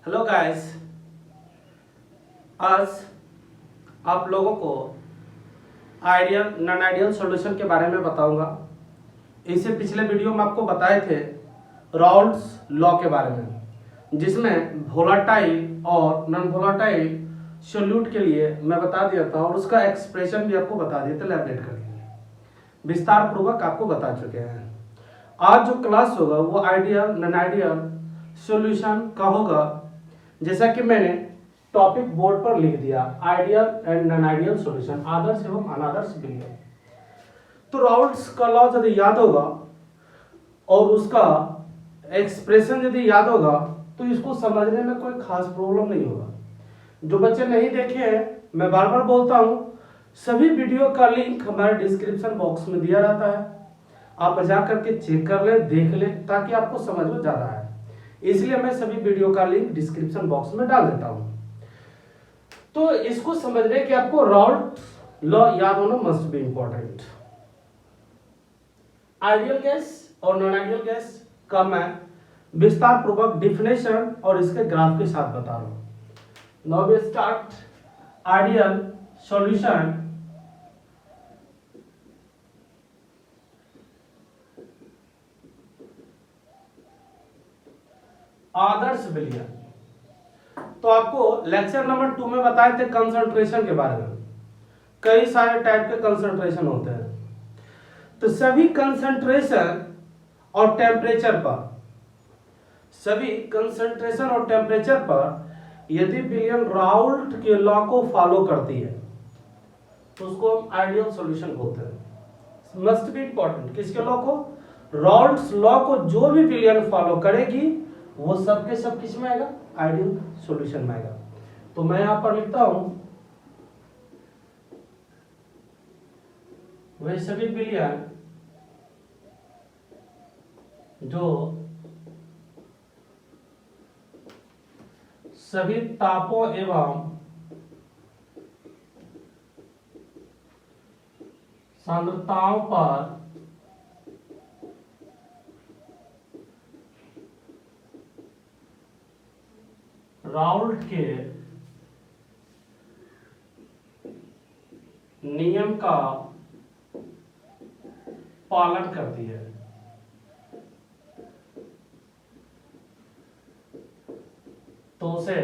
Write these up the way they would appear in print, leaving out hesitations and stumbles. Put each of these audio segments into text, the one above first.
Hello guys, आज आप लोगों को आइडियल नॉन आइडियल सॉल्यूशन के बारे में बताऊंगा। इससे पिछले वीडियो में आपको बताए थे राउल्ट्स लॉ के बारे में, जिसमें वोलेटाइल और नॉन वोलेटाइल सॉल्यूट के लिए मैं बता दिया था और उसका एक्सप्रेशन भी आपको बता दिया था लैबोरेट करके, विस्तार पूर्वक आपको बता चुके हैं। आज जो क्लास होगा वो आइडियल नॉन आइडियल सॉल्यूशन का होगा। जैसा कि मैंने टॉपिक बोर्ड पर लिख दिया, ideal and non ideal solution, आदर्श एवं अनादर्श विलयन। तो राउल्ट्स का लॉ यदि याद होगा और उसका एक्सप्रेशन यदि याद होगा तो इसको समझने में कोई खास प्रॉब्लम नहीं होगा। जो बच्चे नहीं देखे हैं, मैं बार बार बोलता हूं, सभी वीडियो का लिंक हमारे डिस्क्रिप्शन बॉक्स में दिया रहता है। आप जा करके चेक कर ले, देख ले, ताकि आपको समझ में ज्यादा आए। इसलिए मैं सभी वीडियो का लिंक डिस्क्रिप्शन बॉक्स में डाल देता हूं। तो इसको समझने के आपको राउल्ट लॉ याद होना must be important. Ideal gas और नॉन आइडियल गैस का मैं विस्तार पूर्वक डिफिनेशन और इसके ग्राफ के साथ बता रहा हूं। Now we start ideal solution. आदर्श विलयन। तो आपको लेक्चर नंबर 2 में बताए थे कंसंट्रेशन के बारे में। कई सारे टाइप के कंसंट्रेशन होते हैं, तो सभी कंसंट्रेशन और टेम्परेचर पर यदि विलयन राउल्ट के लॉ को फॉलो करती है तो उसको हम आइडियल सॉल्यूशन बोलते हैं। मस्ट बी इंपॉर्टेंट, किसके लॉ को? राउल्ट्स लॉ को जो भी विलयन फॉलो करेगी वो सब के सब किस में आएगा? आइडियल सॉल्यूशन में आएगा। तो मैं यहां पर लिखता हूं, वे सभी विलयन जो सभी तापों एवं सांद्रताओं पर राउल्ट के नियम का पालन करती है, तो उसे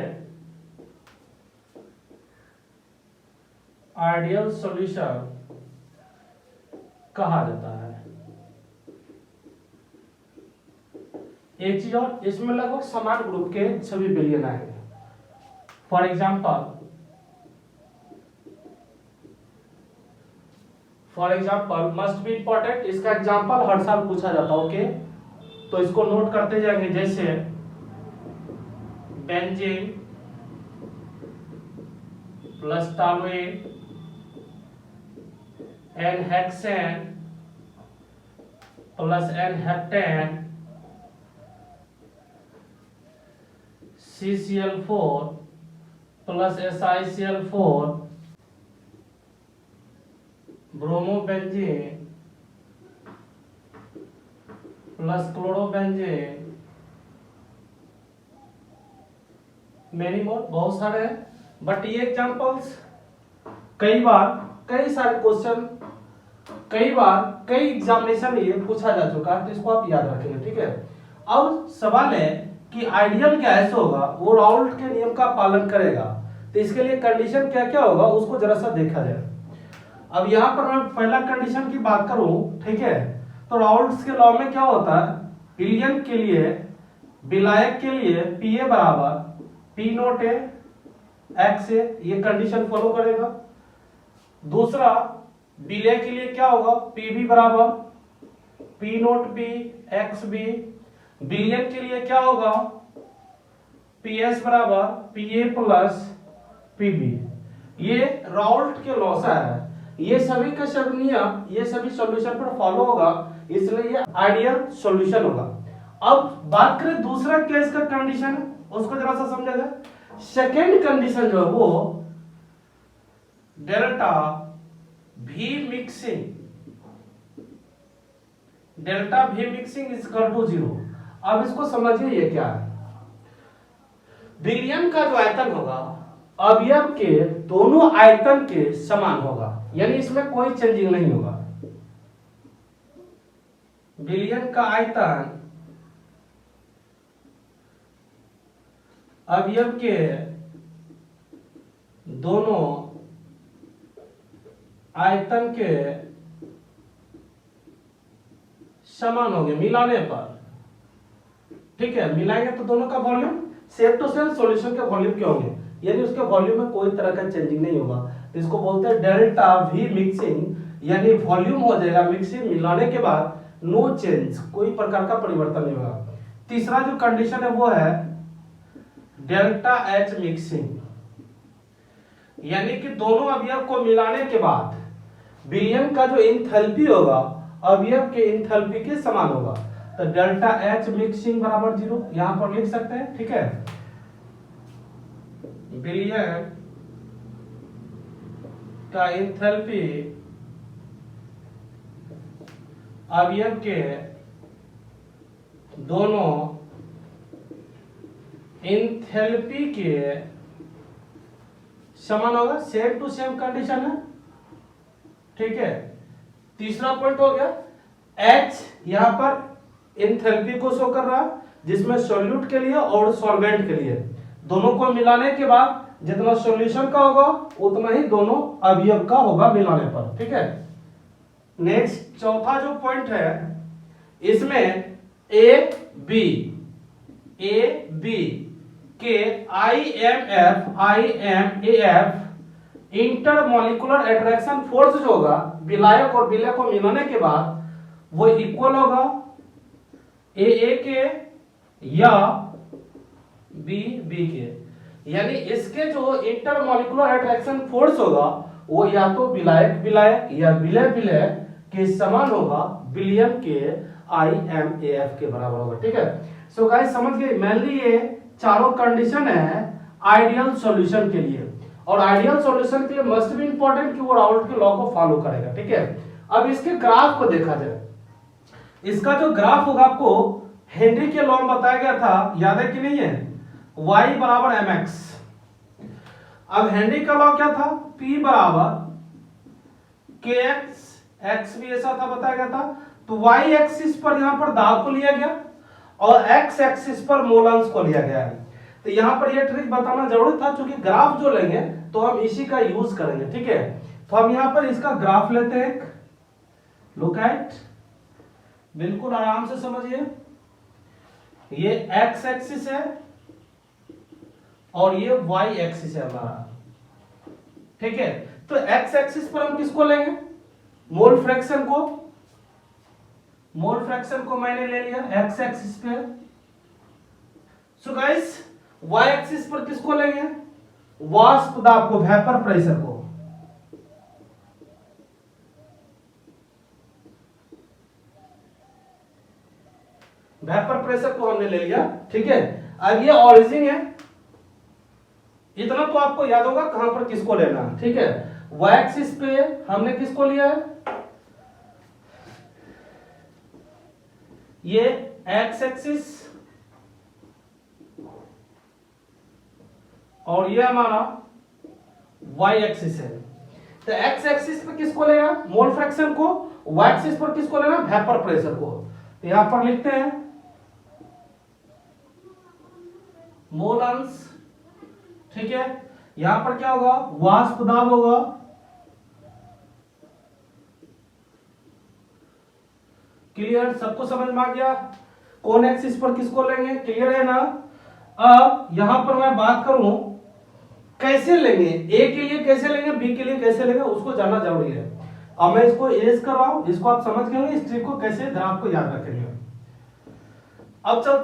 आइडियल सॉल्यूशन कहा जाता है। एक चीज और, इसमें लगभग समान ग्रुप के सभी विलयन आएंगे। For example must be important, इसका एग्जाम्पल हर साल पूछा जाता है। ओके, तो इसको नोट करते जाएंगे। जैसे benzene plus toluene, n hexane plus n heptane, CCl4 plus SiCl4, bromobenzene plus chlorobenzene, many more, बहुत सारे हैं। बट ये एग्जांपल्स कई सारे क्वेश्चन कई एग्जामिनेशन में ये पूछा जा चुका है, तो इसको आप याद रखेंगे। ठीक है, अब सवाल है कि आइडियल गैस होगा वो राउल्ट के नियम का पालन करेगा, तो इसके लिए कंडीशन क्या क्या होगा उसको जरा सा देखा जाए। अब यहाँ पर मैं पहला कंडीशन की बात करूं, ठीक है, तो राउल्ट्स के लॉ में क्या होता है? विलयन के लिए, विलायक के लिए Pa बराबर P नोट ए X ए, ये कंडीशन फॉलो करेगा। दूसरा, विलय के लिए क्या होगा? Pb बराबर P note B X B। विलयन के लिए क्या होगा? PS बराबर Pa प्लस Pb। ये राउल्ट के लॉ से है। ये सभी का सब नियम ये सभी सॉल्यूशन पर फॉलो होगा, इसलिए ये आइडियल सॉल्यूशन होगा। अब बात करें दूसरा केस का कंडीशन, उसको जरा सा समझा जाए। सेकेंड कंडीशन जो है वो delta V mixing is equal to 0। अब इसको समझिए ये क्या है। विलयन का जो आयतन होगा अवयव के दोनों आयतन के समान होगा, यानी इसमें कोई चेंजिंग नहीं होगा। विलयन का आयतन अवयव के दोनों आयतन के समान होंगे मिलाने पर, ठीक है। मिलाएंगे तो दोनों का volume same to same solution के वॉल्यूम के होंगे, यानी उसके वॉल्यूम में कोई तरह का चेंजिंग नहीं होगा। इसको बोलते हैं डेल्टा वी मिक्सिंग, यानी वॉल्यूम हो जाएगा मिक्सिंग मिलाने के बाद नो चेंज, कोई प्रकार का परिवर्तन नहीं होगा। तीसरा जो कंडीशन है वो है डेल्टा एच मिक्सिंग, यानी कि दोनों अवयव को मिलाने के बाद विलयन का जो एंथैल्पी होगा अवयव के एंथैल्पी के समान होगा। तो डेल्टा एच मिक्सिंग बराबर 0 यहां पर लिख सकते हैं, ठीक है। विलयन का एंथैल्पी अवयव के दोनों एंथैल्पी के समान होगा, सेम टू सेम कंडीशन है, ठीक है। तीसरा पॉइंट हो गया H यहां पर एंथैल्पी को शो कर रहा है, जिसमें सॉल्यूट के लिए और सॉल्वेंट के लिए दोनों को मिलाने के बाद जितना सॉल्यूशन का होगा उतना ही दोनों अवयव का होगा मिलाने पर, ठीक है। नेक्स्ट चौथा जो पॉइंट है इसमें ए बी के IMF इंटरमोलिकुलर अट्रैक्शन फोर्स जो होगा विलायक और विलय को मिलाने के बाद वो इक्वल होगा ए के या बी के, यानी इसके जो इंटरमोलिकुलर अट्रैक्शन फोर्स होगा वो या तो विलायक या विलय के समान होगा, विलयन के IMAF के बराबर होगा, ठीक है। सो गाइस समझ गए, मेनली ये चारों कंडीशन है आइडियल सॉल्यूशन के लिए, और आइडियल सॉल्यूशन के लिए मस्ट बी इंपॉर्टेंट कि वो राउल्ट के लॉ को फॉलो करेगा, ठीक है। अब इसके ग्राफ को देखा जाए, इसका जो ग्राफ होगा आपको हेनरी के लॉ में बताया गया था, याद है कि नहीं है, y बराबर mx। अब हेनरी का लॉ क्या था, p बराबर kx, x भी ऐसा था बताया गया था, तो y एक्सिस पर यहां पर दाब को लिया गया और x एक्सिस पर मोलन्स को लिया गया है। तो यहां पर ये ट्रिक बताना जरूरी था, क्योंकि ग्राफ जो लेंगे तो हम इसी का यूज करेंगे, ठीक है। तो हम यहां पर इसका ग्राफ लेते हैं, लुक एट, बिल्कुल आराम से समझिए। ये x एक्सिस है और ये y एक्सिस है हमारा, ठीक है। तो x एक्सिस पर हम किसको लेंगे, मोल फ्रैक्शन को मैंने ले लिया x एक्सिस पे। सो गाइस y एक्सिस पर किसको लेंगे, वाष्प दाब को, वेपर प्रेशर को। वेपर प्रेशर को हमने ले लिया, ठीक है। अब ये ऑरिजिन है, इतना तो आपको याद होगा कहां पर किसको लेना है, ठीक है। y एक्सिस पे हमने किसको लिया है, ये x एक्सिस और ये हमारा y एक्सिस है। तो x एक्सिस पे किसको लेना, मोल फ्रैक्शन को, y एक्सिस पर किसको लेना, वेपर प्रेशर को। तो यहां पर लिखते हैं मोलन्स, ठीक है। यहां पर क्या होगा, वाष्प दाब होगा, क्लियर, सबको समझ में आ गया। कौन एक्सिस पर किसको लेंगे, क्लियर है ना। अब यहां पर मैं बात करूं कैसे लेंगे, ए के लिए कैसे लेंगे, बी के लिए कैसे लेंगे, उसको जानना जरूरी है। अब मैं इसको इरेज कर रहा हूं, इसको आप समझ गए, इस ट्रिक को कैसे ग्राफ को याद रखेंगे। अब चल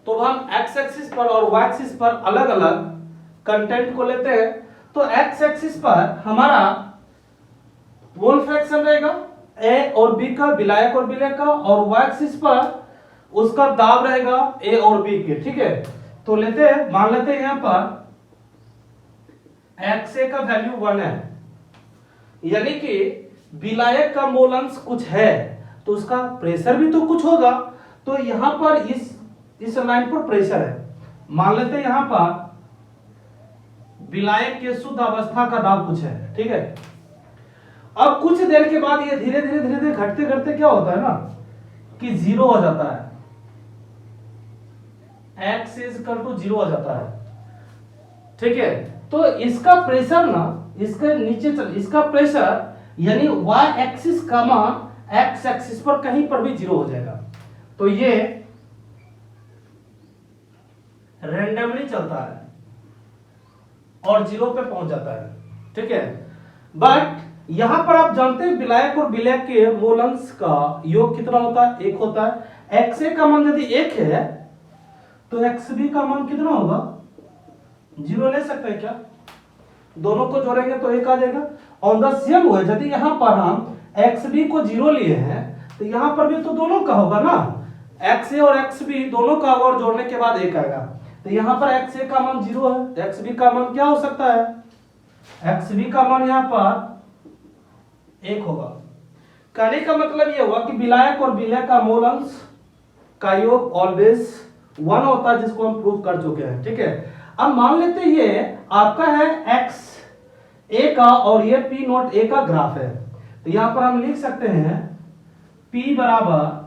तो हम x एक्सिस पर और y एक्सिस पर अलग अलग कंटेंट को लेते हैं। तो x एक्सिस पर हमारा मोल फ्रैक्शन रहेगा a और b का, विलायक और विलय का, और y एक्सिस पर उसका दाब रहेगा a और b के, ठीक है। तो लेते हैं, मान लेते हैं यहां पर xa का वैल्यू 1 है, यानी कि विलायक का मोलन्स कुछ है तो उसका प्रेशर भी तो कुछ होगा। तो यहां पर इस लाइन पर प्रेशर है, मान लेते हैं यहां पर विलायक के शुद्ध अवस्था का दाब कुछ है, ठीक है। अब कुछ देर के बाद ये धीरे धीरे घटते घटते क्या होता है ना कि जीरो हो जाता है, x is equal to zero हो जाता है, ठीक है। तो इसका प्रेशर ना इसके नीचे चल, इसका प्रेशर यानी y एक्सिस का मान x एक्सिस पर कहीं पर भी जीरो हो जाएगा। तो ये रैंडमली चलता है और जीरो पे पहुंच जाता है, ठीक है। बट यहां पर आप जानते हैं विलायक और विलयक के मूलांश का योग कितना होता है, एक होता है। XA का मान यदि एक है तो XB का मान कितना होगा, जीरो ले सकते हैं क्या, दोनों को जोड़ेंगे तो एक आ जाएगा। ऑन द सेम वे यदि यहां पर हम XB को जीरो लिए हैं तो यहां पर भी तो दोनों का होगा ना, XA और XB दोनों का होगा और जोड़ने के बाद एक आएगा। तो यहां पर XA का मान जीरो है, XB का मान क्या हो सकता है, XB का मान यहां पर एक होगा। कहने का मतलब यह हुआ कि विलायक और विलयक का मूल अंश का योग ऑलवेज वन होता है, जिसको हम प्रूव कर चुके हैं, ठीक है। अब मान लेते हैं ये आपका है x a का और ये p नोट a का ग्राफ है। तो यहां पर हम लिख सकते हैं p बराबर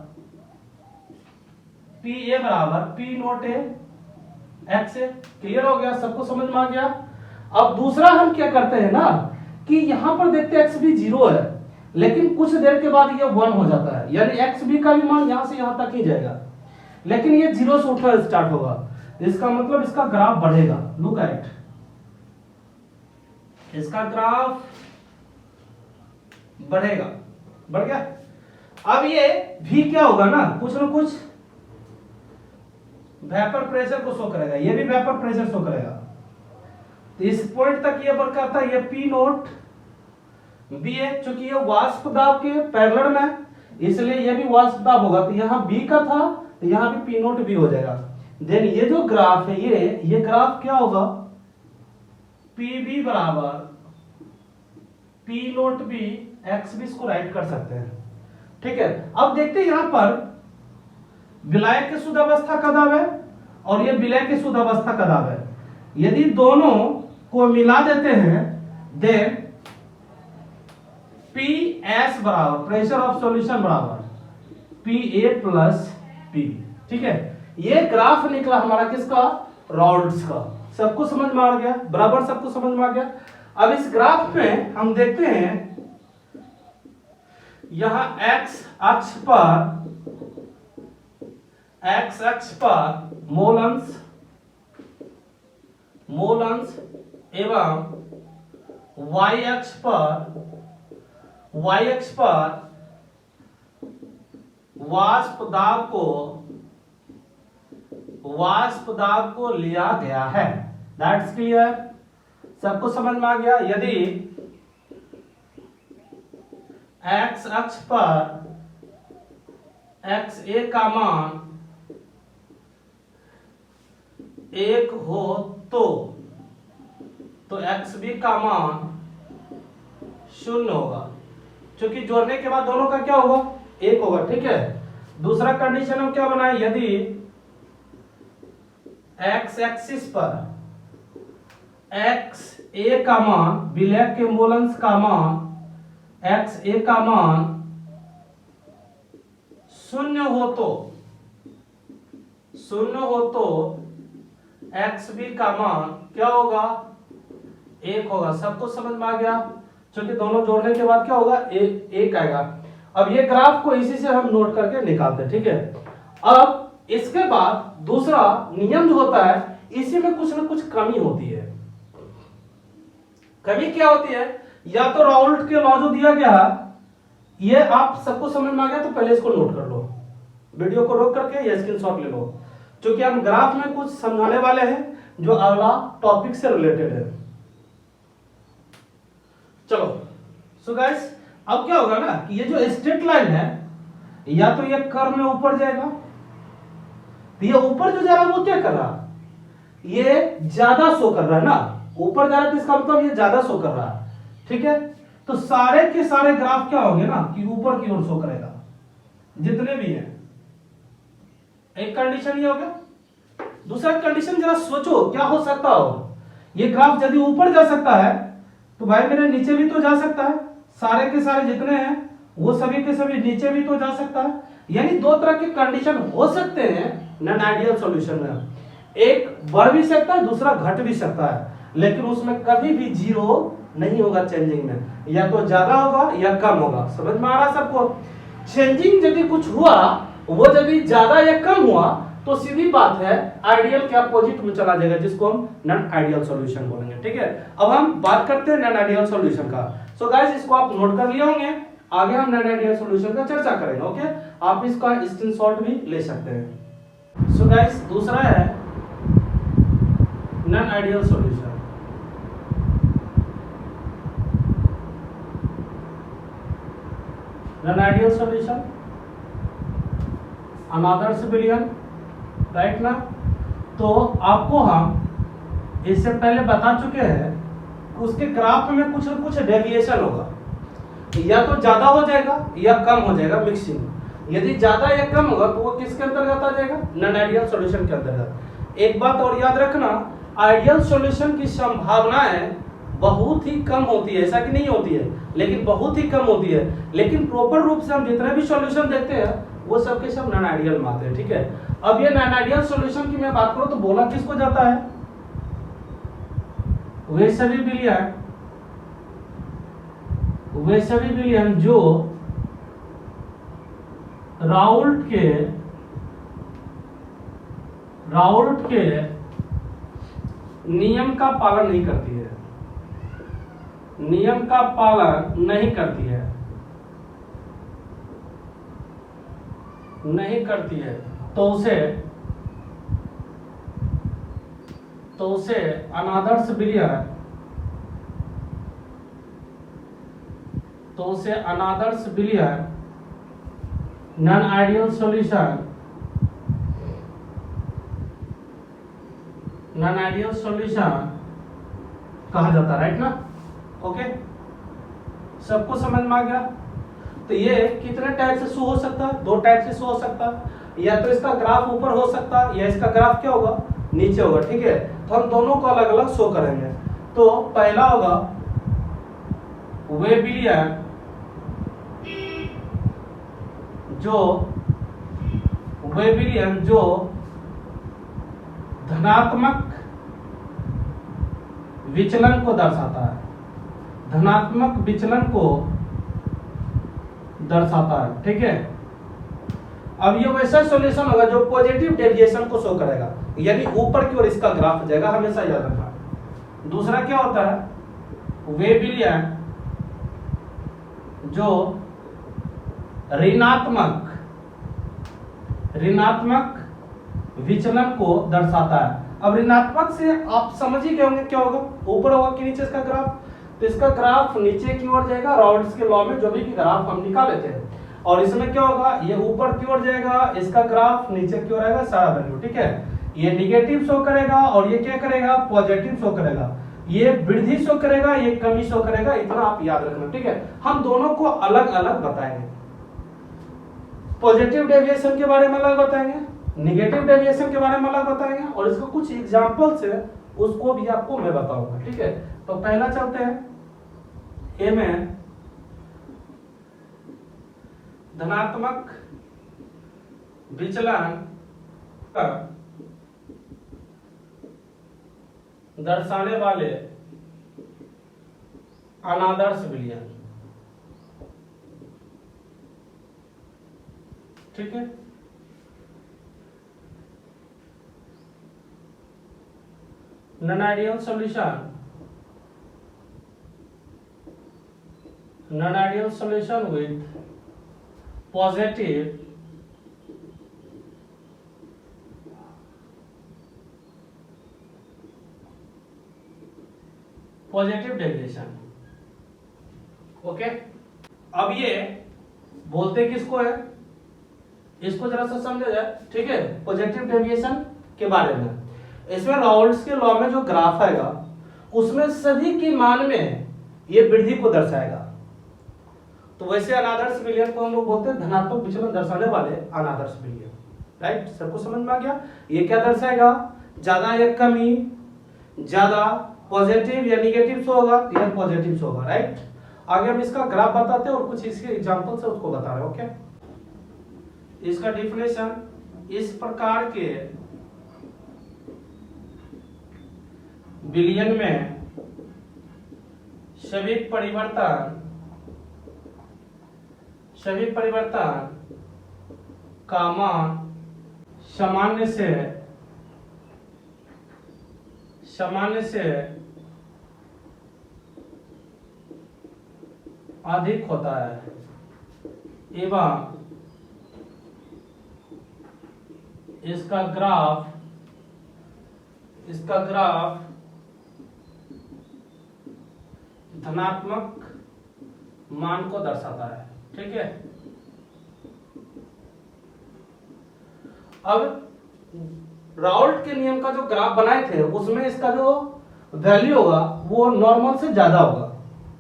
pa बराबर p note a x a। Clear हो गया, सबको समझ में आ गया। अब दूसरा हम क्या करते हैं ना कि यहां पर देखते हैं XB जीरो है, लेकिन कुछ देर के बाद ये वन हो जाता है, यानी XB का भी मान यहां से यहां तक ही जाएगा, लेकिन ये जीरो से उठना स्टार्ट होगा। इसका मतलब इसका ग्राफ बढ़ेगा। लुक एट, इसका ग्राफ बढ़ेगा, बढ़ गया। अब ये भी क्या होगा ना कुछ वेपर प्रेशर को शो करेगा, ये भी वेपर प्रेशर शो करेगा। तो इस पॉइंट तक ये वर्क करता है, ये P नोट B है, चूंकि ये वाष्प दाब के पैरेलल में इसलिए ये भी वाष्प दाब होगा। तो यहाँ B का था तो यहाँ भी P नोट B हो जाएगा। देन ये जो ग्राफ है ये ग्राफ क्या होगा, PB बराबर P नोट B XB, इसको राइट कर सकते हैं, ठीक है। अब देखते हैं यहां पर विलायक की शुद्ध अवस्था का दाब है और ये विलयक की शुद्ध अवस्था का दाब है। यदि दोनों को मिला देते हैं देन PS बराबर प्रेशर ऑफ सॉल्यूशन बराबर PA प्लस PB, ठीक है। ये ग्राफ निकला हमारा किसका, राउल्ट्स का। सबको समझ में आ गया, बराबर सबको समझ में आ गया। अब इस ग्राफ में हम देखते हैं यहां x अक्ष पर मोल अंश एवं y अक्ष पर वाष्प दाब को लिया गया है। दैट्स क्लियर, सबको समझ में आ गया। यदि x अक्ष पर XA का मान एक हो तो XB का मान शून्य होगा, क्योंकि जोड़ने के बाद दोनों का क्या होगा, एक होगा, ठीक है। दूसरा कंडीशन हम क्या बनाए, यदि x एक्सिस पर XA का मान विलयक के मूल अंश का मान XA का मान शून्य हो तो XB का मान क्या होगा, एक होगा। सबको समझ में आ गया, क्योंकि दोनों जोड़ने के बाद क्या होगा, एक आएगा। अब ये ग्राफ को इसी से हम नोट करके निकालते हैं, ठीक है। अब इसके बाद दूसरा नियम जो होता है, इसी में कुछ ना कुछ कमी होती है। कमी क्या होती है, या तो राउल्ट के लॉ जो दिया गया ये आप सबको समझ में आ गया तो पहले इसको नोट कर लो, वीडियो को रोक करके या स्क्रीनशॉट ले लो, क्योंकि हम ग्राफ में कुछ समझाने वाले हैं जो अगला टॉपिक से रिलेटेड है। चलो सो गाइस, अब क्या होगा ना कि ये जो स्ट्रेट लाइन है या तो ये कर्व में ऊपर जाएगा, तो ये ऊपर जो जा रहा है वो क्या कर रहा है, ये ज्यादा शो कर रहा है ना, ऊपर जा रहा है तो इसका मतलब ये ज्यादा शो कर रहा है, ठीक है। तो सारे के सारे ग्राफ क्या होंगे ना कि ऊपर की ओर शो करेगा, जितने भी हैं। एक कंडीशन ये हो गया। दूसरा कंडीशन जरा सोचो क्या हो सकता हो, ये ग्राफ यदि ऊपर जा सकता है तो भाई मेरे नीचे भी तो जा सकता है, सारे के सारे जितने हैं वो सभी के सभी नीचे भी तो जा सकता है। यानी दो तरह के कंडीशन हो सकते हैं नॉन आइडियल सॉल्यूशन में, एक बढ़ भी सकता है दूसरा घट भी सकता है, लेकिन उसमें कभी भी जीरो नहीं होगा चेंजिंग में, या तो ज्यादा होगा या कम होगा। समझ में आ रहा सबको? चेंजिंग यदि कुछ हुआ वो यदि ज्यादा या कम हुआ तो सीधी बात है आइडियल के अपोजिट में चला जाएगा, जिसको हम नॉन आइडियल सॉल्यूशन बोलेंगे। ठीक है, अब हम बात करते हैं नॉन आइडियल सॉल्यूशन का। सो गाइस इसको आप नोट कर लिए होंगे, आगे हम नॉन आइडियल सॉल्यूशन का चर्चा करेंगे। ओके, आप इसका स्क्रीनशॉट भी ले सकते हैं। सो गाइस दूसरा है non ideal solution. Non ideal solution another civilian, right ना? तो आपको हम इससे पहले बता चुके हैं उसके ग्राफ में कुछ न कुछ डेविएशन होगा, या तो ज्यादा हो जाएगा या कम हो जाएगा मिक्सिंग। यदि ज्यादा या कम होगा तो वो किसके अंतर्गत आ जाएगा? नॉन आइडियल सॉल्यूशन के अंतर्गत। एक बात और याद रखना, आइडियल सॉल्यूशन की संभावनाएं बहुत ही कम होती है, ऐसा कि नहीं होती है, लेकिन बहुत ही कम होती है। लेकिन प्रॉपर रूप से हम जितने भी सॉल्यूशन देखते हैं वो सब के सब नॉन आइडियल में आते हैं। ठीक है, अब ये नॉन आइडियल सॉल्यूशन की मैं बात करूं तो बोला किसको जाता है? वे सभी विलियन जो राउल्ट के नियम का पालन नहीं करती है, नियम का पालन नहीं करती है, तो उसे अनादर्श बिलियन नॉन आइडियल सॉल्यूशन कहा जाता है, राइट ना? ओके, सबको समझ में आ गया? तो ये कितने टाइप से शो हो सकता है? दो टाइप से शो हो सकता है, या तो इसका ग्राफ ऊपर हो सकता है या इसका ग्राफ क्या होगा? नीचे होगा। ठीक है, तो हम दोनों को अलग अलग शो करेंगे। तो पहला होगा वे बिलियन जो धनात्मक विचलन को दर्शाता है, धनात्मक विचलन को दर्शाता है। ठीक है, अब ये वैसा सॉल्यूशन होगा जो पॉजिटिव डेविएशन को शो करेगा, यानी ऊपर की ओर इसका ग्राफ जाएगा, हमेशा याद रखना। दूसरा क्या होता है? वे बिलियन जो ऋणात्मक विचलन को दर्शाता है। अब ऋणात्मक से आप समझ ही गए होंगे क्या होगा, ऊपर होगा कि नीचे इसका ग्राफ? तो इसका ग्राफ नीचे की ओर जाएगा, राउल्ट्स के लॉ में जो भी ग्राफ हम निकाले थे। और इसमें क्या होगा? ये ऊपर की ओर जाएगा, इसका ग्राफ नीचे की ओर आएगा सारा वैल्यू। ठीक है, ये निगेटिव शो करेगा और ये क्या करेगा? पॉजिटिव शो करेगा। ये वृद्धि शो करेगा, ये कमी शो करेगा, इतना आप याद रखना। ठीक है, हम दोनों को अलग अलग बताएंगे, पॉजिटिव डेविएशन के बारे में अलग बताएंगे, नेगेटिव डेविएशन के बारे में अलग बताएंगे, और इसका कुछ एग्जांपल्स है उसको भी आपको मैं बताऊंगा। ठीक है, तो पहला चलते हैं ए में धनात्मक विचलन का दर्शाने वाले अनादर्श विलियन। ठीक है, non ideal solution with positive deviation. Okay, अब ये बोलते किसको है, इसको जरा सा समझा जाए। ठीक है, पॉजिटिव डेविएशन के बारे में। इसमें राउल्ट्स के लॉ में जो ग्राफ आएगा उसमें सभी के मान में ये वृद्धि को दर्शाएगा। तो वैसे अनादर्श विलियन को हम लोग बोलते हैं धनात्मक विचलन दर्शाने वाले अनादर्श विलियन। राइट, सबको समझ में आ गया? ये क्या दर्शाएगा? ज्यादा या कमी, ज्यादा पॉजिटिव या निगेटिव शो होगा, या पॉजिटिव शो होगा, राइट। आगे हम इसका ग्राफ बताते हैं और कुछ इसके एग्जांपल से उसको बता रहे हैं, ओके। इसका डिफिनेशन, इस प्रकार के बिलियन में सभी परिवर्तन का मान सामान्य से अधिक होता है एवं इसका ग्राफ धनात्मक मान को दर्शाता है, ठीक है। अब राउल्ट के नियम का जो ग्राफ बनाए थे उसमें इसका जो वैल्यू होगा वो नॉर्मल से ज्यादा होगा,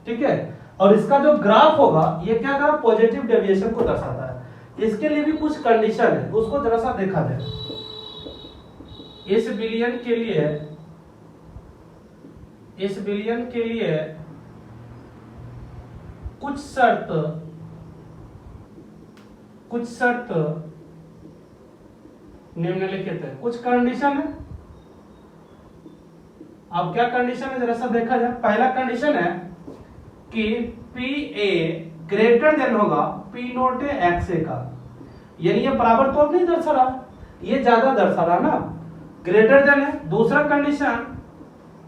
ठीक है। और इसका जो ग्राफ होगा ये क्या होगा, पॉजिटिव डेविएशन को दर्शाता है। इसके लिए भी कुछ कंडीशन है, उसको जरा सा देखा जाए। इस बिलियन के लिए कुछ शर्त निम्नलिखित है, कुछ कंडीशन है। अब क्या कंडीशन है जरा सा देखा जाए। पहला कंडीशन है कि पी ए ग्रेटर देन होगा पी नोट ए एक्स ए का, यानी ये बराबर तो अब नहीं दर्शा रहा, ये ज्यादा दर्शा रहा ना, ग्रेटर देन है। दूसरा कंडीशन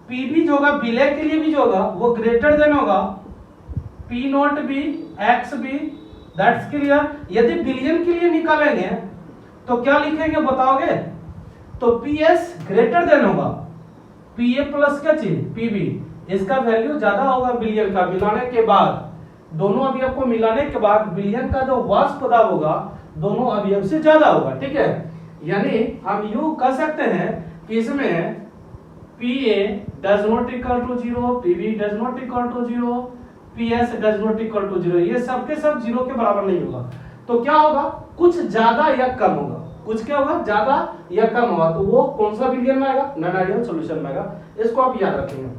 पी बी जो होगा विलय के लिए भी जो होगा वो ग्रेटर देन होगा P nought B X B, that's clear. यदि बिलियन के लिए निकालेंगे तो क्या लिखेंगे बताओगे, तो पी एस ग्रेटर देन होगा पी ए प्लस क्या चीज पी बी, इसका वैल्यू ज्यादा होगा बिलियन का। मिलाने के बाद दोनों अवयव को मिलाने के बाद बिलियन का जो वाष्प दाब होगा दोनों अवयव से ज्यादा होगा, ठीक है। यानी हम यूं कह सकते हैं कि इसमें P A does not equal to 0, P B does not equal to 0, P S does not equal to 0, ये सबके सब 0 के बराबर नहीं होगा। तो क्या होगा, कुछ ज्यादा या कम होगा, कुछ क्या होगा ज्यादा या कम होगा। तो वो कौन सा बिलियन में आएगा, नॉन आइडियल सॉल्यूशन में आएगा, इसको आप याद रखेंगे।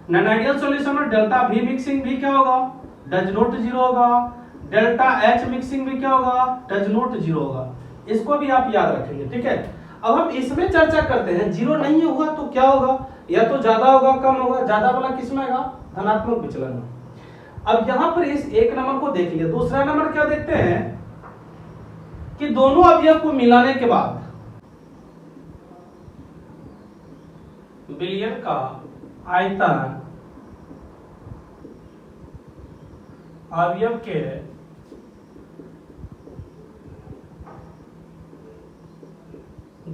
नॉन आइडियल सॉल्यूशन में डेल्टा वी मिक्सिंग भी क्या होगा, डज नॉट 0 होगा, डेल्टा एच मिक्सिंग भी क्या होगा, डज नॉट 0 होगा, इसको भी आप याद रखेंगे, ठीक है। अब हम इसमें चर्चा करते हैं, 0 नहीं होगा तो क्या होगा, या तो ज्यादा होगा कम होगा, ज्यादा वाला किस में आएगा, धनात्मक विचलन में। अब यहां पर इस एक नंबर को देख लिया। दूसरा नंबर क्या देखते हैं कि दोनों अवयव को मिलाने के बाद बिलियन का आयतन अवयव के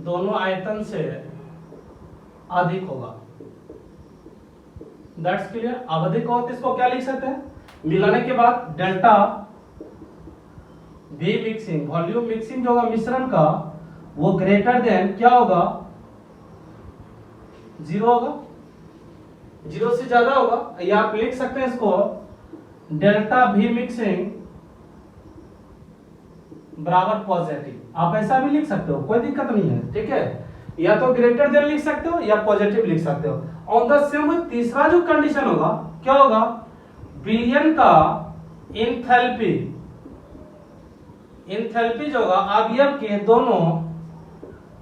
दोनों आयतन से अधिक होगा, दैट्स क्लियर। अब अधिक हो तो इसको क्या लिख सकते हैं, मिलाने के बाद delta we mixing, volume mixing जो होगा मिश्रण का वो ग्रेटर देन क्या होगा, 0 होगा, 0 से ज्यादा होगा, या आप लिख सकते हैं इसको डेल्टा वी मिक्सिंग बराबर पॉजिटिव, आप ऐसा भी लिख सकते हो, कोई दिक्कत नहीं है, ठीक है। या तो ग्रेटर देन लिख सकते हो या पॉजिटिव लिख सकते हो। ऑन द सेम वे तीसरा जो कंडीशन होगा क्या होगा, बिलियन का एंथैल्पी जो होगा अवयव के दोनों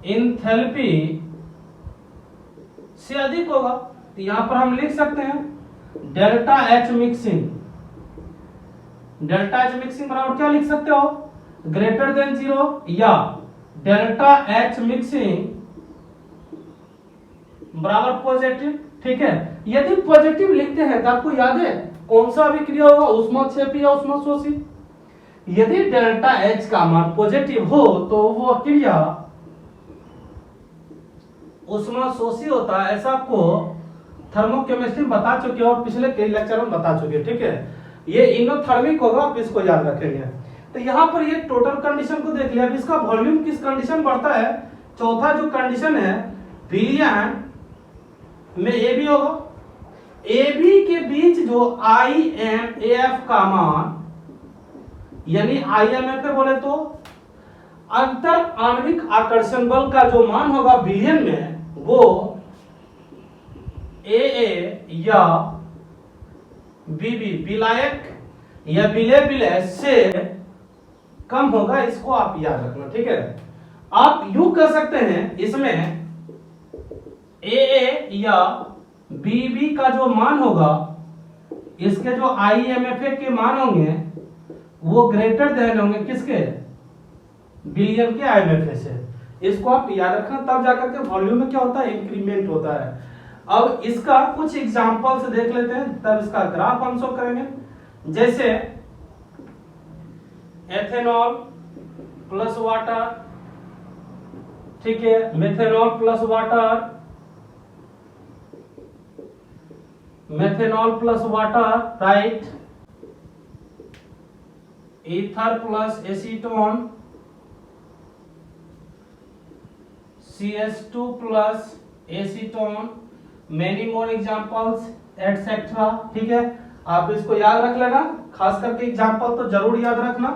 एंथैल्पी से अधिक होगा। तो यहां पर हम लिख सकते हैं delta H mixing, delta H mixing बराबर क्या लिख सकते हो, ग्रेटर देन 0 या डेल्टा एच मिक्सिंग बराबर पॉजिटिव, ठीक है। यदि पॉजिटिव लिखते हैं तो आपको याद है कौन सा अभिक्रिया होगा, ऊष्माक्षेपी या ऊष्माशोषी। यदि डेल्टा एच का मान पॉजिटिव हो तो वो क्रिया ऊष्माशोषी होता है, ऐसा आपको थर्मोकेमिस्ट्री बता चुके हो और पिछले कई लेक्चर में बता चुके, ठीक है। ये इनोथर्मिक होगा, आप इसको याद रखेंगे। तो यहाँ पर ये टोटल कंडीशन को देख लिया। अब इसका वॉल्यूम किस कंडीशन बढ़ता है, चौथा जो कंडीशन है बिलियन में ए बी होगा, ए बी के बीच जो आई एम एफ का मान, यानी आई एम एफ बोले तो अंतर आणविक आकर्षण बल का जो मान होगा बिलियन में वो ए या बीबी विलायक या विलय विलय से कम होगा, इसको आप याद रखना, ठीक है। आप यू कह सकते हैं इसमें ए या बीबी का जो मान होगा, इसके जो IMFA के मान होंगे वो ग्रेटर देन होंगे किसके, बिलियन के IMFA से। इसको आप याद रखना, तब जाकर के वॉल्यूम में क्या होता है, इंक्रीमेंट होता है। अब इसका कुछ एग्जांपल्स देख लेते हैं, तब इसका ग्राफ हम शो करेंगे। जैसे एथेनॉल प्लस वाटर, ठीक है, methanol plus water, methanol plus water, right, ether plus acetone, CH2 plus acetone, many more examples etcetera, ठीक है। आप इसको याद रख लेना, खास करके एग्जांपल तो जरूर याद रखना,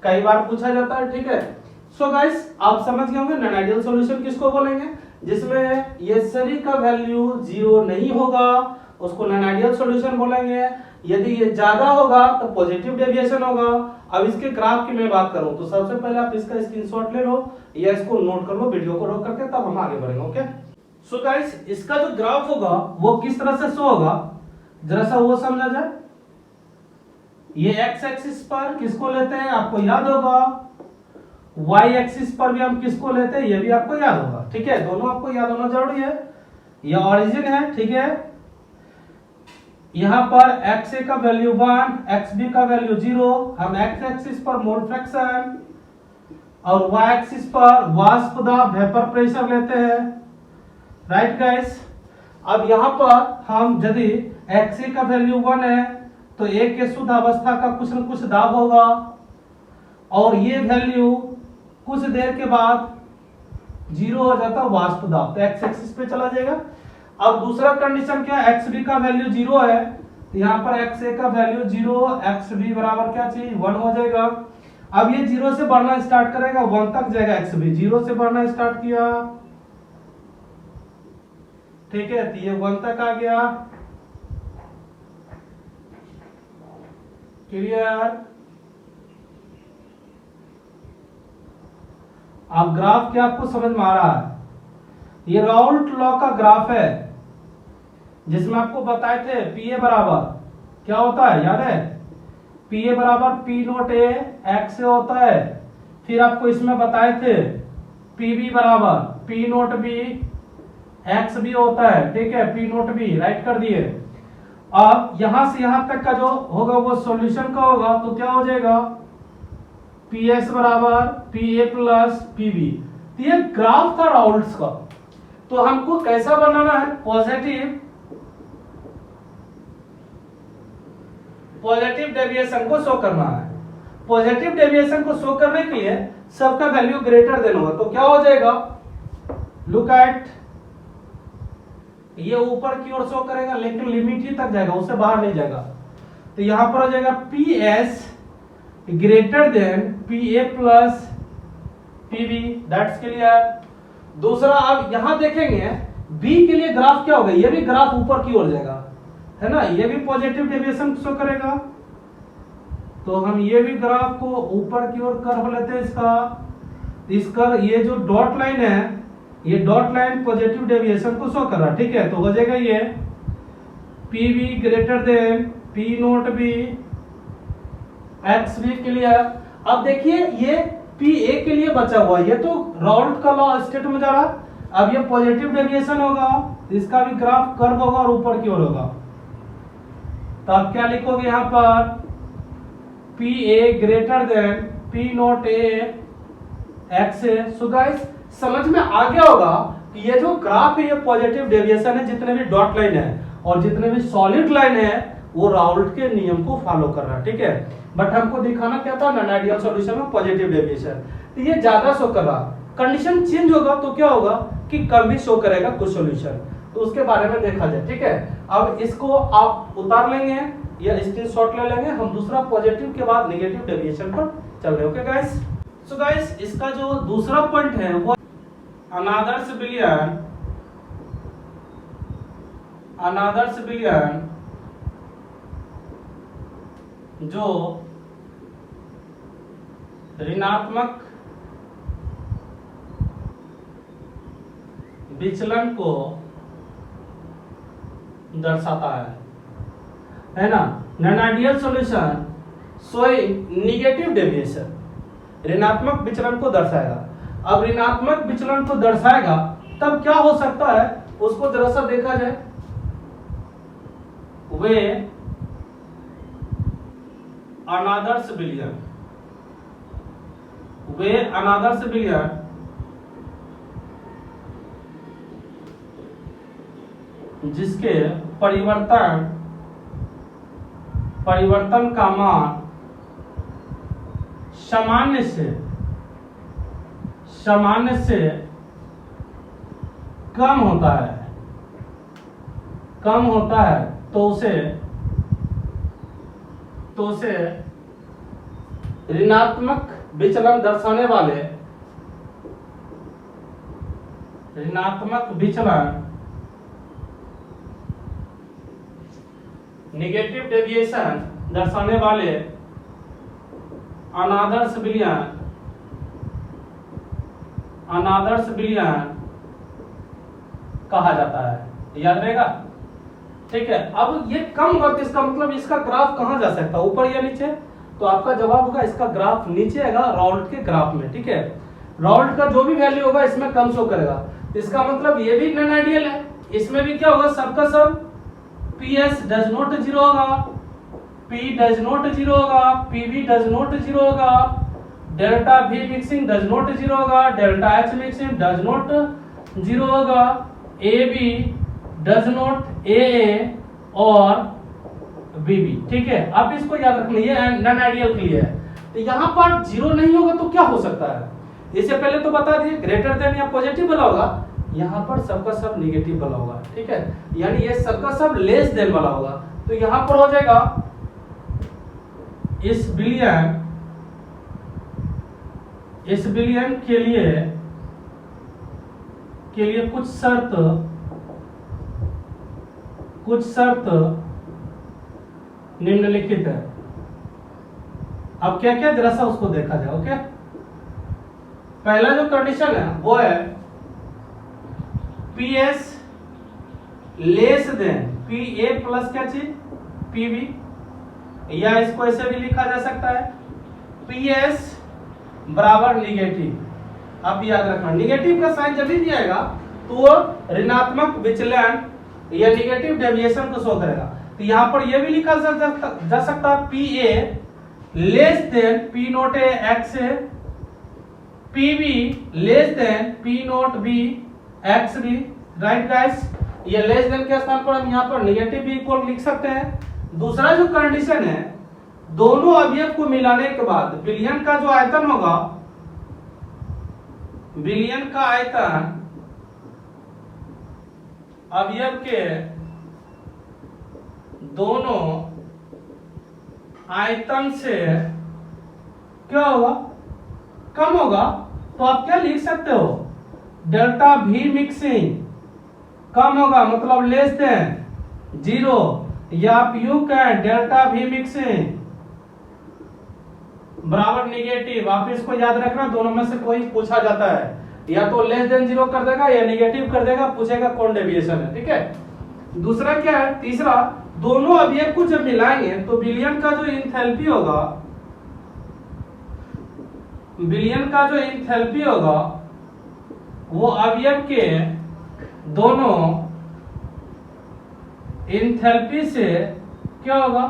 कई बार पूछा जाता है, ठीक है। सो गाइस, आप समझ गए होंगे नॉन आइडियल सॉल्यूशन किसको बोलेंगे, जिसमें ये सभी का वैल्यू 0 नहीं होगा, उसको नॉन आइडियल सॉल्यूशन बोलेंगे। यदि ये ज्यादा होगा तो पॉजिटिव डेविएशन होगा। अब इसके ग्राफ की मैं बात करूं तो सबसे पहले आप इसका स्क्रीनशॉट ले लो या इसको नोट कर लो वीडियो को रोक करके, तब हम आगे बढ़ेंगे, ओके। सो गाइस, इसका जो ग्राफ होगा वो किस तरह से शो होगा, जरा सा वो समझा जाए। ये एक्स एक्सिस पर किसको लेते हैं आपको याद होगा, वाई एक्सिस पर भी हम किसको लेते हैं ये भी आपको याद होगा, ठीक है, दोनों आपको याद होना जरूरी है। ये ओरिजिन है, ठीक है, यहां पर एक्स ए का वैल्यू 1, एक्स बी का वैल्यू 0, हम एक्स एक्सिस पर मोल फ्रैक्शन और वाई एक्सिस पर वाष्प दाब वेपर प्रेशर लेते हैं, राइट गाइस। अब यहां पर हम यदि एक्स ए का वैल्यू 1 है तो एक के शुद्ध अवस्था का कुछ न कुछ दाब होगा, और ये वैल्यू कुछ देर के बाद 0 हो जाता है वाष्प दाब, तो एक्स एक्सिस पे चला जाएगा। अब दूसरा कंडीशन क्या, एक्स बी का वैल्यू 0 है, तो यहाँ पर एक्स ए का वैल्यू 0, एक्स बी बराबर क्या चाहिए 1 हो जाएगा। अब ये 0 से बढ़ना स्टार्ट करेगा, 1 तक जाएगा, एक्स बी 0 से बढ़ना स्टार्ट किया, ठीक है, तो ये 1 तक आ गया, क्लियर। अब ग्राफ क्या आपको समझ में आ रहा है, ये राउल्ट लॉ का ग्राफ है, जिसमें आपको बताए थे पीए बराबर क्या होता है, याद है, पीए बराबर पी नोट ए एक्स से होता है। फिर आपको इसमें बताए थे पीबी बराबर पी नोट बी एक्स भी होता है, ठीक है, पी नोट बी राइट कर दिए। अब यहां से यहां तक का जो होगा वो सॉल्यूशन का होगा, तो क्या हो जाएगा, पी एस बराबर पी ए प्लस पीबी। तो ये ग्राफ था राउल्ट्स का, तो हमको कैसा बनाना है, पॉजिटिव डेविएशन को शो करना है। पॉजिटिव डेविएशन को शो करने के लिए सबका वैल्यू ग्रेटर देना होगा, तो क्या हो जाएगा, लुक एट, ये ऊपर की ओर शो करेगा लेकिन लिमिट ही तक जाएगा, उससे बाहर नहीं जाएगा। तो यहां पर हो जाएगा P S greater than P A plus P B, that's clear. दूसरा, अब यहां देखेंगे बी के लिए ग्राफ क्या होगा, ये भी ग्राफ ऊपर की ओर जाएगा, है ना, ये भी पॉजिटिव डेविएशन शो करेगा, तो हम ये भी ग्राफ को ऊपर की ओर कर्व लेते हैं इसका ये जो डॉट लाइन है, ये डॉट लाइन पॉजिटिव डेविएशन को शो कर रहा है, ठीक है, तो हो जाएगा ये P B greater than P nought B X B, clear. अब देखिए ये पी ए के लिए बचा हुआ है, ये तो राउल्ट का लॉ स्टेट में जा रहा है। अब ये पॉजिटिव डेविएशन होगा, इसका भी ग्राफ कर्व होगा और ऊपर की ओर होगा, तो आप क्या लिखोगे यहां पर, P A greater than P not A X A. So guys, समझ में आ गया होगा कि ये जो ग्राफ है ये पॉजिटिव डेविएशन है, जितने भी डॉट लाइन है और जितने भी सॉलिड लाइन है वो राउल्ट के नियम को फॉलो कर रहा है, ठीक है। बट हमको दिखाना क्या था, नॉन आइडियल सॉल्यूशन में पॉजिटिव डेविएशन, तो ये ज्यादा शो कर रहा, कंडीशन चेंज होगा तो क्या होगा कि कम भी शो करेगा कुछ सॉल्यूशन, तो उसके बारे में देखा जाए, ठीक है। अब इसको आप उतार लेंगे या स्क्रीनशॉट ले लेंगे, हम दूसरा पॉजिटिव के बाद नेगेटिव डेविएशन पर चल रहे, ओके गाइस। सो गाइस, इसका जो दूसरा पॉइंट है वो अनादर्स बिलियन अनादर्श विलयन जो ऋणात्मक विचलन को दर्शाता है ना। Non ideal solution showing negative deviation, ऋणात्मक विचलन को दर्शाएगा। अब ऋणात्मक विचलन को दर्शाएगा तब क्या हो सकता है उसको जरा सा देखा जाए। वे अनादर्श विलयन, वे अनादर्श विलयन जिसके परिवर्तन का मान सामान्य से कम होता है तो उसे ऋणात्मक विचलन दर्शाने वाले, ऋणात्मक विचलन नेगेटिव डेविएशन दर्शाने वाले अनादर्श विलयन कहा जाता है। याद रहेगा, ठीक है। अब ये कम होगा तो इसका मतलब इसका ग्राफ कहां जा सकता है, ऊपर या नीचे? तो आपका जवाब होगा इसका ग्राफ नीचे आएगा राउल्ट के ग्राफ में, ठीक है। राउल्ट का जो भी वैल्यू होगा इसमें कम शो करेगा, इसका मतलब ये भी नॉन आइडियल है। इसमें भी क्या होगा, सबका सब PS डज नॉट 0 होगा, P डज नॉट 0 होगा, PV डज नॉट 0 होगा, delta V mixing does not 0 होगा, delta H mixing does not 0 होगा, AB डज नॉट AA और BB, ठीक है। अब इसको याद रखना, ये नॉन आइडियल के लिए है। तो यहाँ पर 0 नहीं होगा तो क्या हो सकता है, इससे पहले तो बता दिए ग्रेटर देन या पॉजिटिव वाला होगा, यहाँ पर सबका सब निगेटिव वाला होगा, ठीक है। यानी ये सबका सब लेस देन वाला होगा, तो यहाँ पर हो जाएगा इस विलयन के लिए कुछ शर्त निम्नलिखित है। अब क्या क्या जरा सा उसको देखा जाए, ओके। पहला जो कंडीशन है वो है PS less than PA plus क्या चीज PB, या इसको ऐसे भी लिखा जा सकता है PS बराबर निगेटिव। अब याद रखना निगेटिव का साइन जब भी दिया तो वो ऋणात्मक विचलन या निगेटिव डेविएशन को शो करेगा। तो यहाँ पर ये भी लिखा जा सकता है PA less than P note A X A, PB less than P note B X B, right guys. ये लेस देन के स्थान पर हम यहाँ पर निगेटिव भी इक्वल लिख सकते हैं। दूसरा जो कंडीशन है, दोनों अवयव को मिलाने के बाद विलयन का जो आयतन होगा, विलयन का आयतन अवयव के दोनों आयतन से क्या होगा, कम होगा। तो आप क्या लिख सकते हो, डेल्टा V मिक्सिंग कम होगा मतलब लेस देन 0, या आप you can delta V mixing बराबर निगेटिव। आप इसको याद रखना, दोनों में से कोई पूछा जाता है, या तो लेस देन 0 कर देगा या निगेटिव कर देगा, पूछेगा कौन डेविएशन है, ठीक है। दूसरा क्या है, तीसरा, दोनों अवयव को जब मिलाएंगे तो विलयन का जो एंथैल्पी होगा, विलयन का जो एंथैल्पी होगा वो अवयव के दोनों एंथैल्पी से क्या होगा,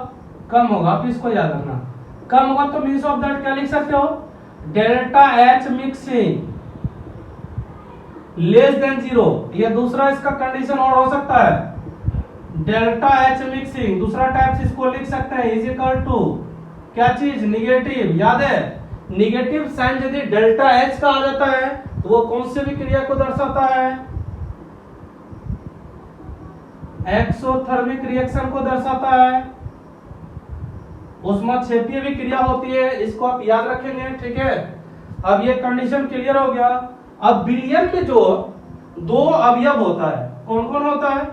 कम होगा। आप इसको याद रखना, कम होगा तो मीन्स ऑफ दैट क्या लिख सकते हो, delta H mixing less than 0। ये दूसरा इसका कंडीशन और हो सकता है, डेल्टा H मिक्सिंग दूसरा टाइप इसको लिख सकते हैं इज इक्वल टू क्या चीज, निगेटिव। याद है निगेटिव साइन यदि डेल्टा H का आ जाता है तो वो कौन से भी क्रिया को दर्शाता है, एक्सोथर्मिक रिएक्शन को दर्शाता है, उष्माक्षेपीय भी क्रिया होती है, इसको आप याद रखेंगे, ठीक है। अब ये कंडीशन क्लियर हो गया। अब विलयन में जो दो अवयव होता है, कौन कौन होता है,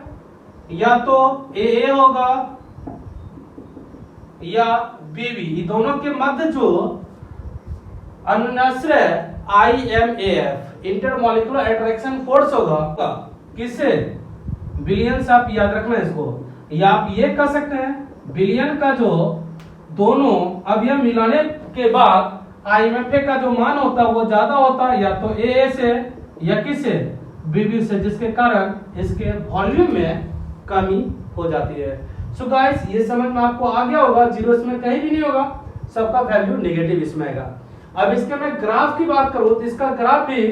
या तो ए होगा या बीबी, ये दोनों के मध्य जो अनुनाश्रय IMAF इंटरमॉलिक्यूलर अट्रैक्शन फोर्स होगा किससे, बिलियन से, आप याद रखना इसको, या आप ये कह सकते हैं बिलियन का जो दोनों अवयव मिलाने के बाद IMFA का जो मान होता है वो ज्यादा होता है या तो AA से या किससे, BB से, जिसके कारण इसके वॉल्यूम में कमी हो जाती है। सो गाइस ये समझ में आपको आ गया होगा, जीरो इसमें कहीं भी नहीं होगा, सबका वैल्यू नेगेटिव इसमें आएगा। अब इसके मैं ग्राफ की बात करूं तो इसका ग्राफ भी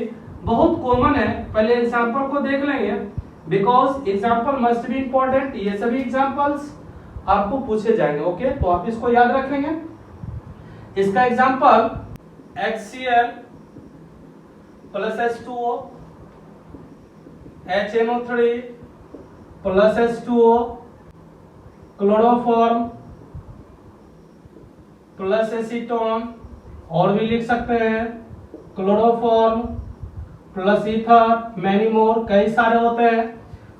बहुत कॉमन है, पहले एग्जांपल को देख लेंगे because example must be important, ये सभी एग्जांपल्स आपको पूछे जाएंगे। ओके, तो आप इसको याद रखेंगे। इसका example HCl plus H2O, HNO3 plus H2O, chloroform plus acetone, और भी लिख सकते हैं chloroform plus ether, many more, कई सारे होते हैं,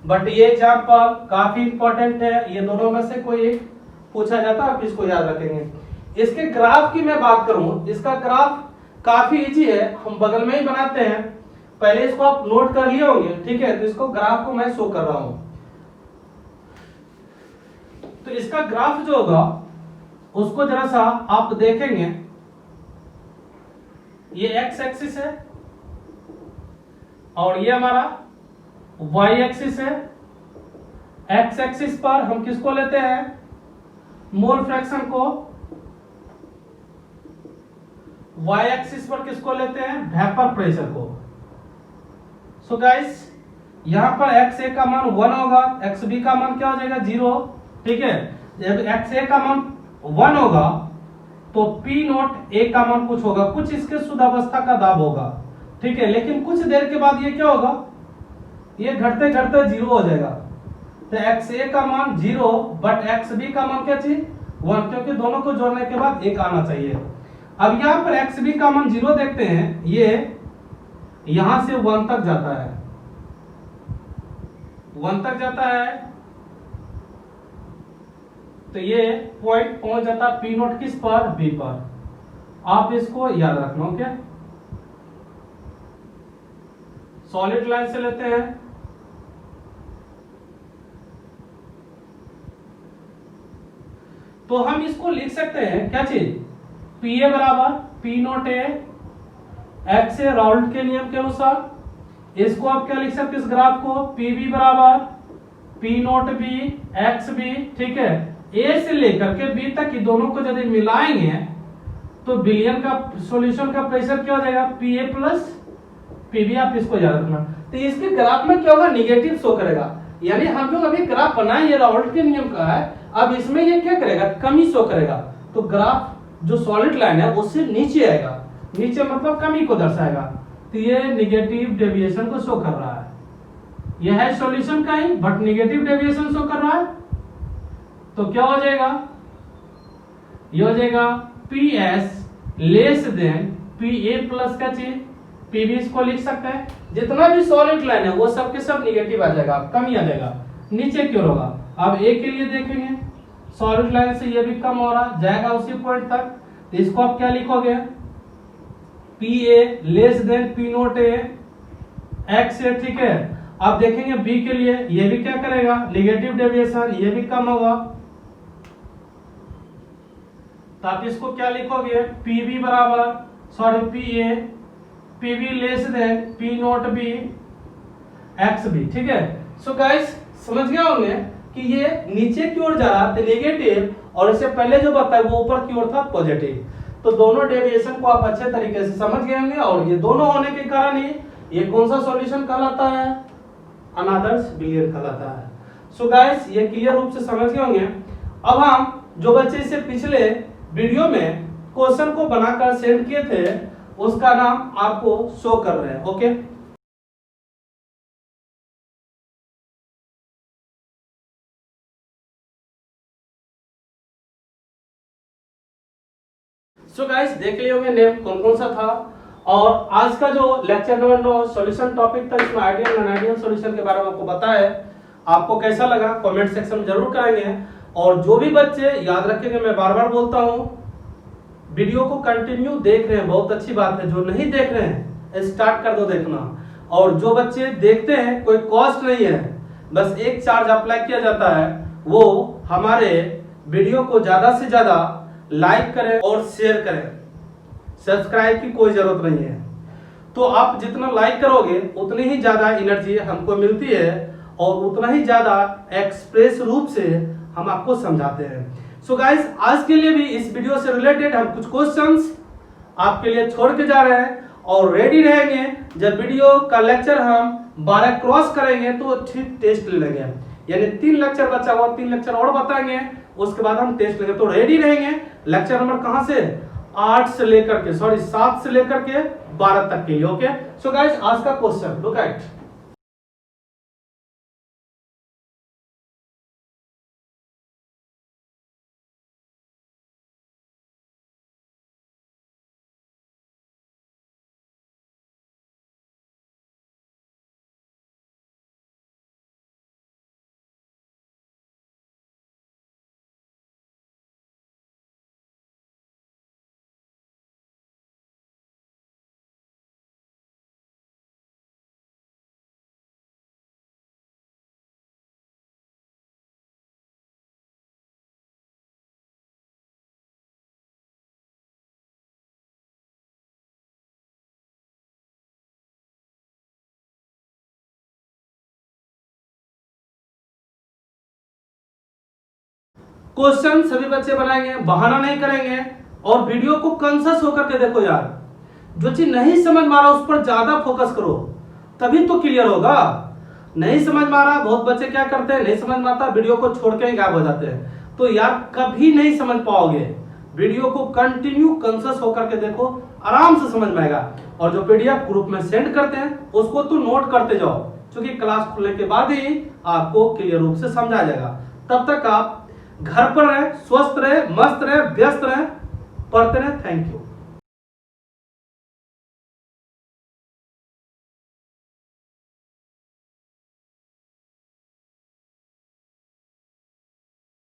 बट ये एग्जांपल काफी इंपॉर्टेंट है, ये दोनों में से कोई एक पूछा जाता है, आप इसको याद रखेंगे। इसके ग्राफ की मैं बात करूं, इसका ग्राफ काफी इजी है, हम बगल में ही बनाते हैं, पहले इसको आप नोट कर लिए होंगे, ठीक है, तो इसको ग्राफ को मैं शो कर रहा हूं। तो इसका ग्राफ जो होगा उसको जरा सा आप देखेंगे, ये एक्स एक्सिस है और ये हमारा वाई एक्सिस है। एक्स एक्सिस पर हम किसको लेते हैं, मोल फ्रैक्शन को, वाई एक्सिस पर किसको लेते हैं, वेपर प्रेशर को। सो गाइस यहां पर एक्स ए का मान 1 होगा, एक्स बी का मान क्या हो जाएगा 0, ठीक है। जब एक्स ए का मान 1 होगा तो पी नोट ए का मान कुछ होगा, कुछ इसके शुद्ध अवस्था का दाब होगा, ठीक है, लेकिन कुछ देर के बाद ये क्या होगा, ये घटते घटते 0 हो जाएगा। तो एक्स ए का मान 0 बट एक्स बी का मान क्या चाहिए 1, क्योंकि दोनों को जोड़ने के बाद 1 आना चाहिए। अब यहां पर एक्स बी का मान 0 देखते हैं, ये यहां से 1 तक जाता है, 1 तक जाता है, तो ये पॉइंट पहुंच जाता है पी नोट किस पर, बी पर। आप इसको याद रखना। ओके, सॉलिड लाइन से लेते हैं, तो हम इसको लिख सकते हैं क्या चीज, पी ए बराबर P not A X A, Raoult के नियम के अनुसार। इसको आप क्या लिख सकते हैं इस ग्राफ को, पी बी बराबर P nought B X B, ठीक है। ए से लेकर के बी तक की दोनों को यदि मिलाएंगे तो बिलियन का सॉल्यूशन का प्रेशर क्या हो जाएगा, P A plus P B, आप इसको याद रखना। तो इसके ग्राफ में क्या होगा, निगेटिव शो करेगा, यानी हम लोग अभी ग्राफ बनाए ये राउल्ट के नियम का है, अब इसमें ये क्या करेगा, कमी शो करेगा। तो ग्राफ जो सॉलिड लाइन है उससे नीचे आएगा, नीचे मतलब कमी को दर्शाएगा, तो ये निगेटिव डेविएशन को शो कर रहा है। यह है सॉल्यूशन का ही बट निगेटिव डेविएशन शो कर रहा है, तो क्या हो जाएगा, ये हो जाएगा P S less than P A plus का चीज पी बी, इसको लिख सकते हैं। जितना भी सॉलिड लाइन है वो सब के सब निगेटिव आ जाएगा, कमी आ जाएगा, नीचे क्यों होगा। अब ए के लिए देखेंगे, सॉलिड लाइन से ये भी कम हो रहा जाएगा उसी पॉइंट तक, तो इसको आप क्या लिखोगे, P A less than P not A X A, ठीक है। अब देखेंगे बी के लिए, ये भी क्या करेगा, निगेटिव डेविएशन, ये भी कम होगा, तो आप इसको क्या लिखोगे, पी बी बराबर sorry P B less than P nought B X B, ठीक है। सो गाइस समझ गए होंगे कि ये नीचे की ओर जा रहा था नेगेटिव, और इससे पहले जो बताया वो ऊपर की ओर था पॉजिटिव, तो दोनों डेविएशन को आप अच्छे तरीके से समझ गए होंगे, और ये दोनों होने के कारण ही ये कौन सा सॉल्यूशन कहलाता है, अनादर्श बिलियन कहलाता है। सो गाइस ये क्लियर रूप से समझ गए होंगे। अब हम जो बच्चे इससे पिछले वीडियो में क्वेश्चन को बनाकर सेंड किए थे उसका नाम आपको शो कर रहे हैं। ओके, सो गाइस देख लिए होंगे नेम कौन कौन सा था, और आज का जो लेक्चर नंबर 9 सॉल्यूशन टॉपिक था, इसमें आइडियल नॉन आइडियल सॉल्यूशन के बारे में आपको बताया है। आपको कैसा लगा कमेंट सेक्शन में जरूर करेंगे। और जो भी बच्चे याद रखेंगे, मैं बार बार बोलता हूँ, वीडियो को कंटिन्यू देख रहे हैं बहुत अच्छी बात है, जो नहीं देख रहे हैं स्टार्ट कर दो देखना। और जो बच्चे देखते हैं कोई कॉस्ट नहीं है, बस एक चार्ज अप्लाई किया जाता है, वो हमारे वीडियो को ज्यादा से ज्यादा लाइक करें और शेयर करें। सब्सक्राइब की कोई जरूरत नहीं है। तो आप जितना लाइक करोगे उतनी ही ज्यादा एनर्जी हमको मिलती है और उतना ही ज्यादा एक्सप्रेस रूप से हम आपको समझाते हैं। सो गाइस, आज के लिए भी इस वीडियो से रिलेटेड हम कुछ क्वेश्चंस आपके लिए छोड़ के जा रहे हैं और रेडी रहेंगे। जब वीडियो का लेक्चर हम 12 क्रॉस करेंगे तो ठीक टेस्ट ले लेंगे, यानी 3 लेक्चर बचा हुआ, 3 लेक्चर और बताएंगे, उसके बाद हम टेस्ट लेंगे। तो रेडी रहेंगे। लेक्चर नंबर कहां से 7 से लेकर के 12 तक के लिए। ओके, सो गाइस, आज का क्वेश्चन लुक एट। क्वेश्चन सभी बच्चे बनाएंगे, बहाना नहीं करेंगे और वीडियो को कंसस होकर के देखो यार। जो चीज नहीं समझ में आ रहा उस पर ज्यादा फोकस करो, तभी तो क्लियर होगा। नहीं समझ में आ रहा, बहुत बच्चे क्या करते हैं, नहीं समझ में आता वीडियो को छोड़ के ही गायब हो जाते हैं। तो यार कभी नहीं समझ पाओगे। वीडियो को कंटिन्यू कंसस होकर के देखो, आराम से समझ में आएगा। और जो पीडीएफ ग्रुप में सेंड करते हैं उसको तो नोट करते जाओ, क्योंकि क्लास खुलने के बाद ही आपको क्लियर रूप से समझा जाएगा। तब तक आप घर पर रहे, स्वस्थ रहे, मस्त रहे, व्यस्त रहे, पढ़ते रहे। Thank you.